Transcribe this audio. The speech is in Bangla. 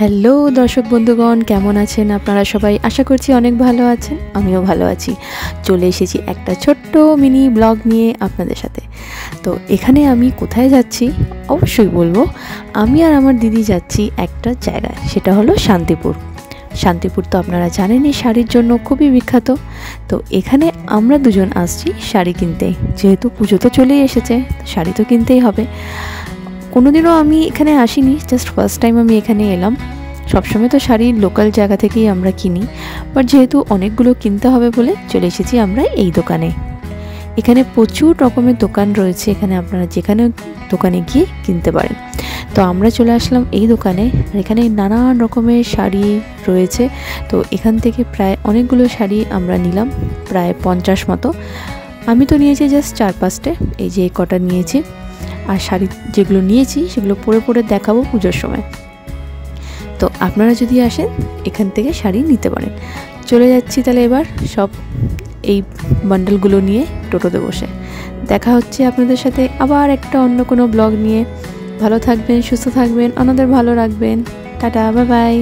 হ্যালো দর্শক বন্ধুগণ, কেমন আছেন আপনারা সবাই? আশা করছি অনেক ভালো আছেন, আমিও ভালো আছি। চলে এসেছি একটা ছোট্ট মিনি ব্লগ নিয়ে আপনাদের সাথে। তো এখানে আমি কোথায় যাচ্ছি অবশ্যই বলবো। আমি আর আমার দিদি যাচ্ছি একটা জায়গায়, সেটা হলো শান্তিপুর। শান্তিপুর তো আপনারা জানেনই শাড়ির জন্য খুবই বিখ্যাত। তো এখানে আমরা দুজন আসছি শাড়ি কিনতে, যেহেতু পুজো তো চলেই এসেছে, শাড়ি তো কিনতেই হবে। কোনোদিনও আমি এখানে আসিনি, জাস্ট ফার্স্ট টাইম আমি এখানে এলাম। সবসময় তো শাড়ি লোকাল জায়গা থেকেই আমরা কিনি, বাট যেহেতু অনেকগুলো কিনতে হবে বলে চলে এসেছি আমরা এই দোকানে। এখানে প্রচুর রকমের দোকান রয়েছে, এখানে আপনারা যেখানে দোকানে গিয়ে কিনতে পারেন। তো আমরা চলে আসলাম এই দোকানে, আর এখানে নানান রকমের শাড়ি রয়েছে। তো এখান থেকে প্রায় অনেকগুলো শাড়ি আমরা নিলাম, প্রায় 50 মতো। আমি তো নিয়েছি জাস্ট 4-5টে, এই যে কটা নিয়েছি। আর শাড়ি যেগুলো নিয়েছি সেগুলো পরে পরে দেখাবো পুজোর সময়। তো আপনারা যদি আসেন এখান থেকে শাড়ি নিতে পারেন। চলে যাচ্ছি তাহলে এবার সব এই বান্ডেলগুলো নিয়ে টোটোতে বসে। দেখা হচ্ছে আপনাদের সাথে আবার একটা অন্য কোনো ব্লগ নিয়ে। ভালো থাকবেন, সুস্থ থাকবেন, আমাদের ভালো রাখবেন। Tata, bye bye.